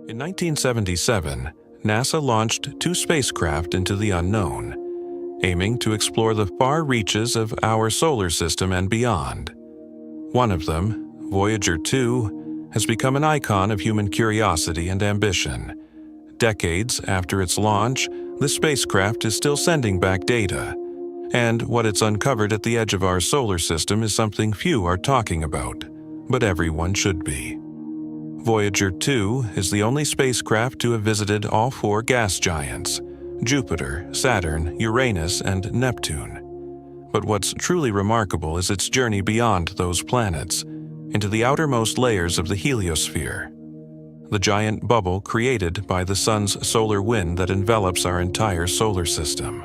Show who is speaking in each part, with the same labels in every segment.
Speaker 1: In 1977, NASA launched two spacecraft into the unknown, aiming to explore the far reaches of our solar system and beyond. One of them, Voyager 2, has become an icon of human curiosity and ambition. Decades after its launch, the spacecraft is still sending back data, and what it's uncovered at the edge of our solar system is something few are talking about, but everyone should be. Voyager 2 is the only spacecraft to have visited all four gas giants: Jupiter, Saturn, Uranus, and Neptune. But what's truly remarkable is its journey beyond those planets, into the outermost layers of the heliosphere, the giant bubble created by the sun's solar wind that envelops our entire solar system.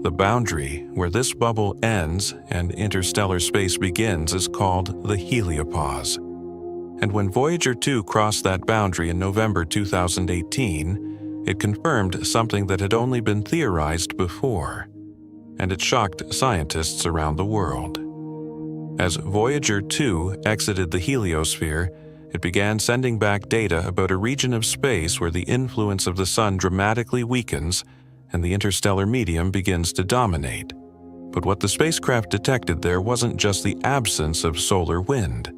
Speaker 1: The boundary where this bubble ends and interstellar space begins is called the heliopause. And when Voyager 2 crossed that boundary in November 2018, it confirmed something that had only been theorized before, and it shocked scientists around the world. As Voyager 2 exited the heliosphere, it began sending back data about a region of space where the influence of the sun dramatically weakens and the interstellar medium begins to dominate. But what the spacecraft detected there wasn't just the absence of solar wind.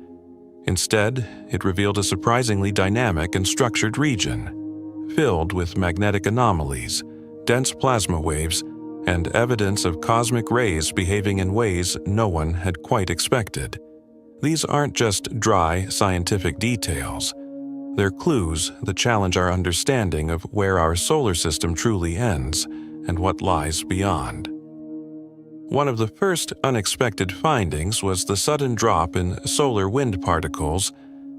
Speaker 1: Instead, it revealed a surprisingly dynamic and structured region, filled with magnetic anomalies, dense plasma waves, and evidence of cosmic rays behaving in ways no one had quite expected. These aren't just dry scientific details. They're clues that challenge our understanding of where our solar system truly ends and what lies beyond. One of the first unexpected findings was the sudden drop in solar wind particles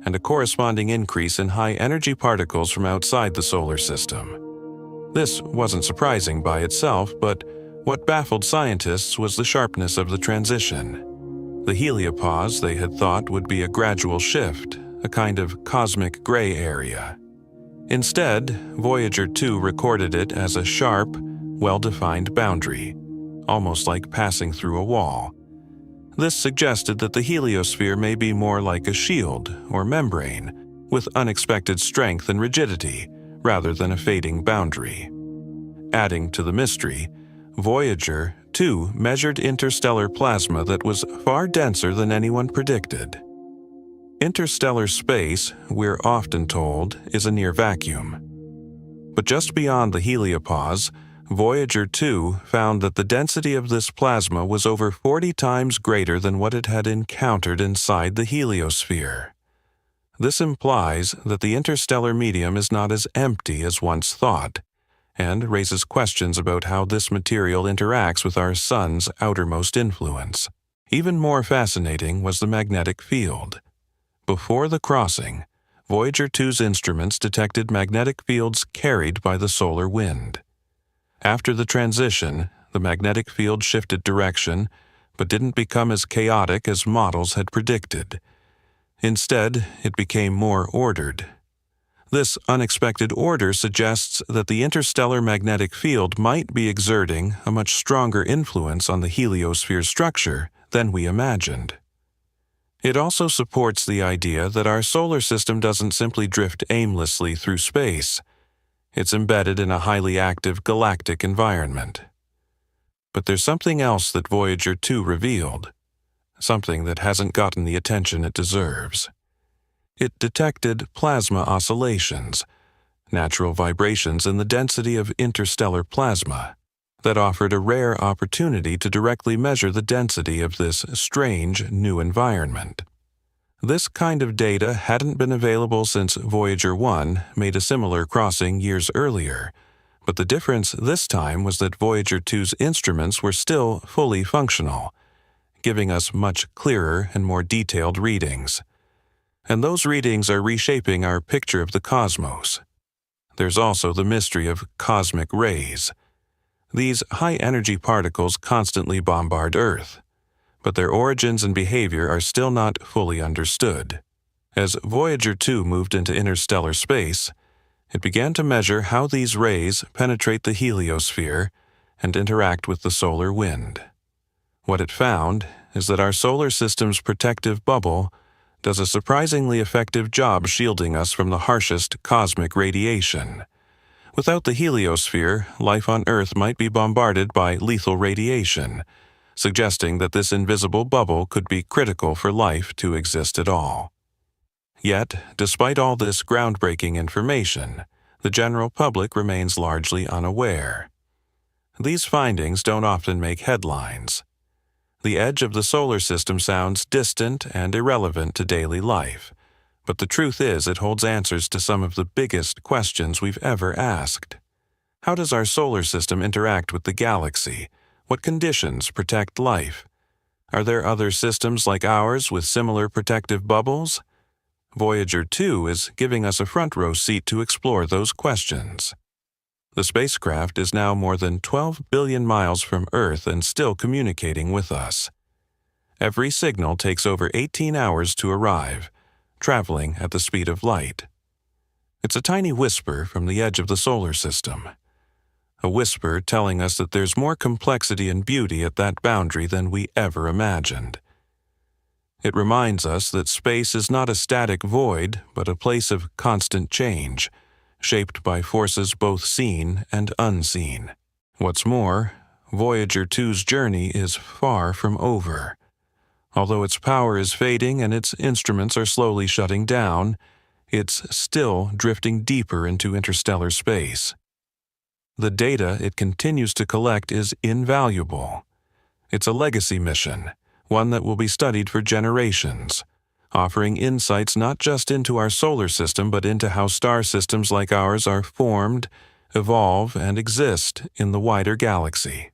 Speaker 1: and a corresponding increase in high-energy particles from outside the solar system. This wasn't surprising by itself, but what baffled scientists was the sharpness of the transition. The heliopause they had thought would be a gradual shift, a kind of cosmic gray area. Instead, Voyager 2 recorded it as a sharp, well-defined boundary, almost like passing through a wall. This suggested that the heliosphere may be more like a shield or membrane, with unexpected strength and rigidity, rather than a fading boundary. Adding to the mystery, Voyager 2 measured interstellar plasma that was far denser than anyone predicted. Interstellar space, we're often told, is a near vacuum. But just beyond the heliopause, Voyager 2 found that the density of this plasma was over 40 times greater than what it had encountered inside the heliosphere. This implies that the interstellar medium is not as empty as once thought, and raises questions about how this material interacts with our sun's outermost influence. Even more fascinating was the magnetic field. Before the crossing, Voyager 2's instruments detected magnetic fields carried by the solar wind. After the transition, the magnetic field shifted direction, but didn't become as chaotic as models had predicted. Instead, it became more ordered. This unexpected order suggests that the interstellar magnetic field might be exerting a much stronger influence on the heliosphere's structure than we imagined. It also supports the idea that our solar system doesn't simply drift aimlessly through space. It's embedded in a highly active galactic environment. But there's something else that Voyager 2 revealed, something that hasn't gotten the attention it deserves. It detected plasma oscillations, natural vibrations in the density of interstellar plasma, that offered a rare opportunity to directly measure the density of this strange new environment. This kind of data hadn't been available since Voyager 1 made a similar crossing years earlier, but the difference this time was that Voyager 2's instruments were still fully functional, giving us much clearer and more detailed readings. And those readings are reshaping our picture of the cosmos. There's also the mystery of cosmic rays. These high-energy particles constantly bombard Earth, but their origins and behavior are still not fully understood. As Voyager 2 moved into interstellar space, it began to measure how these rays penetrate the heliosphere and interact with the solar wind. What it found is that our solar system's protective bubble does a surprisingly effective job shielding us from the harshest cosmic radiation. Without the heliosphere, life on Earth might be bombarded by lethal radiation, suggesting that this invisible bubble could be critical for life to exist at all. Yet, despite all this groundbreaking information, the general public remains largely unaware. These findings don't often make headlines. The edge of the solar system sounds distant and irrelevant to daily life, but the truth is it holds answers to some of the biggest questions we've ever asked. How does our solar system interact with the galaxy? What conditions protect life? Are there other systems like ours with similar protective bubbles? Voyager 2 is giving us a front-row seat to explore those questions. The spacecraft is now more than 12 billion miles from Earth and still communicating with us. Every signal takes over 18 hours to arrive, traveling at the speed of light. It's a tiny whisper from the edge of the solar system. A whisper telling us that there's more complexity and beauty at that boundary than we ever imagined. It reminds us that space is not a static void, but a place of constant change, shaped by forces both seen and unseen. What's more, Voyager 2's journey is far from over. Although its power is fading and its instruments are slowly shutting down, it's still drifting deeper into interstellar space. The data it continues to collect is invaluable. It's a legacy mission, one that will be studied for generations, offering insights not just into our solar system but into how star systems like ours are formed, evolve, and exist in the wider galaxy.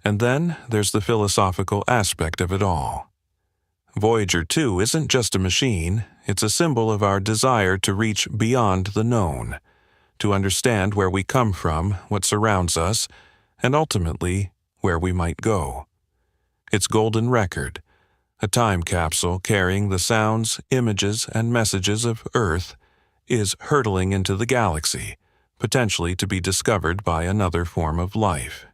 Speaker 1: And then there's the philosophical aspect of it all. Voyager 2 isn't just a machine, it's a symbol of our desire to reach beyond the known, to understand where we come from, what surrounds us, and ultimately, where we might go. Its golden record, a time capsule carrying the sounds, images, and messages of Earth, is hurtling into the galaxy, potentially to be discovered by another form of life.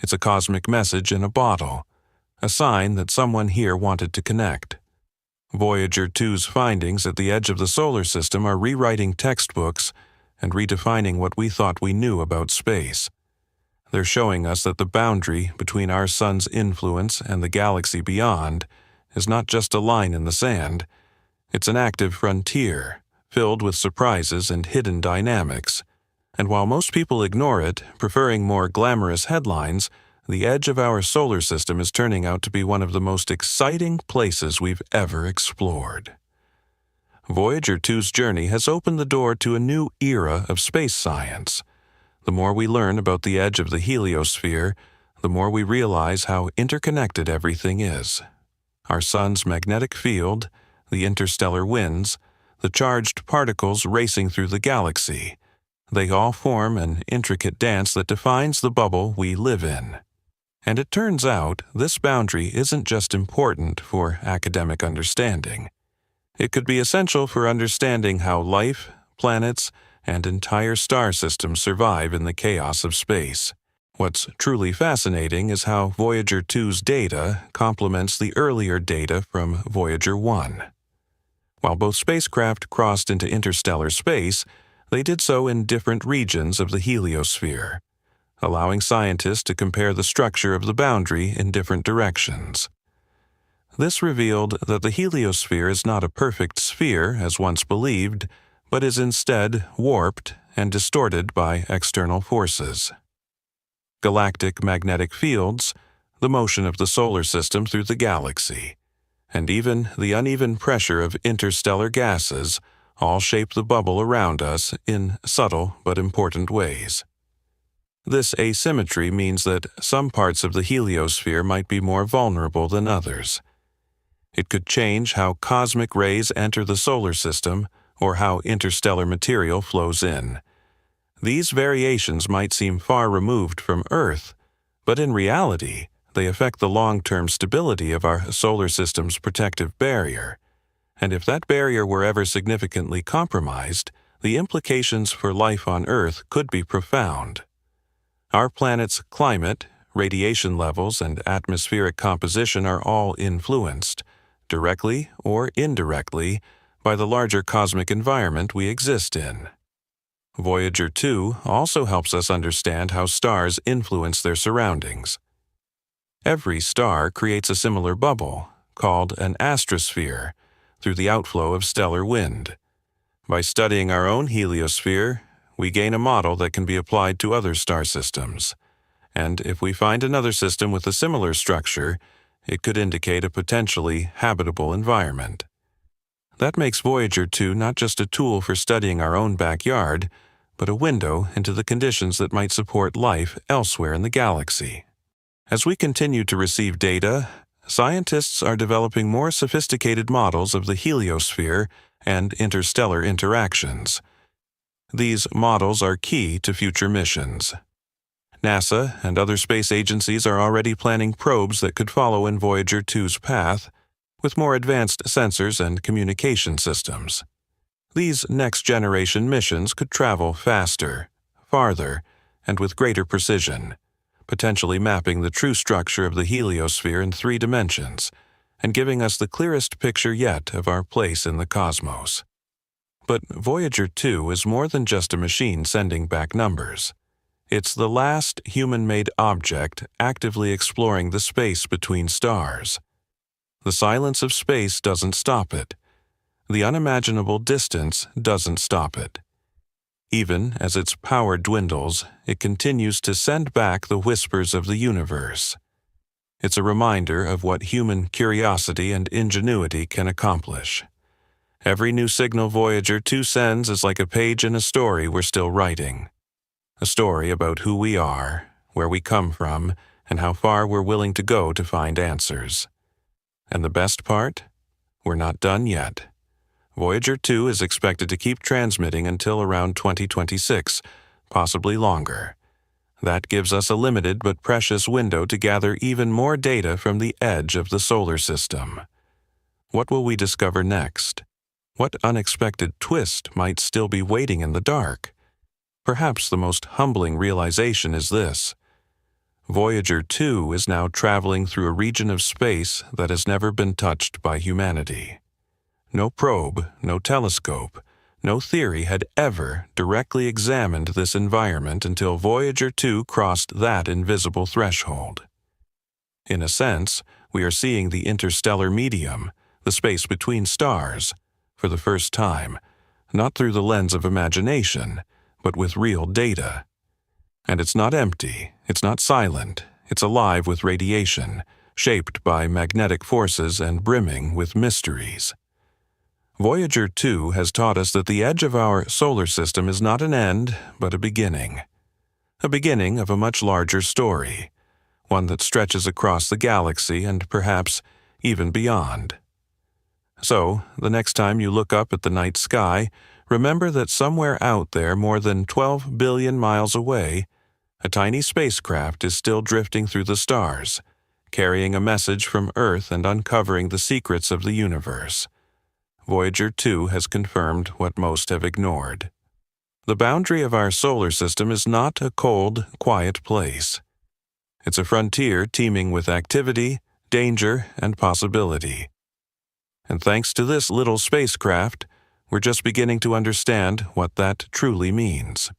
Speaker 1: It's a cosmic message in a bottle, a sign that someone here wanted to connect. Voyager 2's findings at the edge of the solar system are rewriting textbooks and redefining what we thought we knew about space. They're showing us that the boundary between our sun's influence and the galaxy beyond is not just a line in the sand. It's an active frontier, filled with surprises and hidden dynamics. And while most people ignore it, preferring more glamorous headlines, the edge of our solar system is turning out to be one of the most exciting places we've ever explored. Voyager 2's journey has opened the door to a new era of space science. The more we learn about the edge of the heliosphere, the more we realize how interconnected everything is. Our sun's magnetic field, the interstellar winds, the charged particles racing through the galaxy, they all form an intricate dance that defines the bubble we live in. And it turns out this boundary isn't just important for academic understanding. It could be essential for understanding how life, planets, and entire star systems survive in the chaos of space. What's truly fascinating is how Voyager 2's data complements the earlier data from Voyager 1. While both spacecraft crossed into interstellar space, they did so in different regions of the heliosphere, allowing scientists to compare the structure of the boundary in different directions. This revealed that the heliosphere is not a perfect sphere, as once believed, but is instead warped and distorted by external forces. Galactic magnetic fields, the motion of the solar system through the galaxy, and even the uneven pressure of interstellar gases all shape the bubble around us in subtle but important ways. This asymmetry means that some parts of the heliosphere might be more vulnerable than others. It could change how cosmic rays enter the solar system or how interstellar material flows in. These variations might seem far removed from Earth, but in reality, they affect the long-term stability of our solar system's protective barrier. And if that barrier were ever significantly compromised, the implications for life on Earth could be profound. Our planet's climate, radiation levels, and atmospheric composition are all influenced, directly or indirectly, by the larger cosmic environment we exist in. Voyager 2 also helps us understand how stars influence their surroundings. Every star creates a similar bubble, called an astrosphere, through the outflow of stellar wind. By studying our own heliosphere, we gain a model that can be applied to other star systems. And if we find another system with a similar structure, it could indicate a potentially habitable environment. That makes Voyager 2 not just a tool for studying our own backyard, but a window into the conditions that might support life elsewhere in the galaxy. As we continue to receive data, scientists are developing more sophisticated models of the heliosphere and interstellar interactions. These models are key to future missions. NASA and other space agencies are already planning probes that could follow in Voyager 2's path, with more advanced sensors and communication systems. These next-generation missions could travel faster, farther, and with greater precision, potentially mapping the true structure of the heliosphere in 3 dimensions, and giving us the clearest picture yet of our place in the cosmos. But Voyager 2 is more than just a machine sending back numbers. It's the last human-made object actively exploring the space between stars. The silence of space doesn't stop it. The unimaginable distance doesn't stop it. Even as its power dwindles, it continues to send back the whispers of the universe. It's a reminder of what human curiosity and ingenuity can accomplish. Every new signal Voyager 2 sends is like a page in a story we're still writing. A story about who we are, where we come from, and how far we're willing to go to find answers. And the best part? We're not done yet. Voyager 2 is expected to keep transmitting until around 2026, possibly longer. That gives us a limited but precious window to gather even more data from the edge of the solar system. What will we discover next? What unexpected twist might still be waiting in the dark? Perhaps the most humbling realization is this: Voyager 2 is now traveling through a region of space that has never been touched by humanity. No probe, no telescope, no theory had ever directly examined this environment until Voyager 2 crossed that invisible threshold. In a sense, we are seeing the interstellar medium, the space between stars, for the first time, not through the lens of imagination, but with real data. And it's not empty, it's not silent, it's alive with radiation, shaped by magnetic forces and brimming with mysteries. Voyager 2 has taught us that the edge of our solar system is not an end, but a beginning. A beginning of a much larger story, one that stretches across the galaxy and perhaps even beyond. So, the next time you look up at the night sky, remember that somewhere out there more than 12 billion miles away, a tiny spacecraft is still drifting through the stars, carrying a message from Earth and uncovering the secrets of the universe. Voyager 2 has confirmed what most have ignored. The boundary of our solar system is not a cold, quiet place. It's a frontier teeming with activity, danger, and possibility. And thanks to this little spacecraft, we're just beginning to understand what that truly means.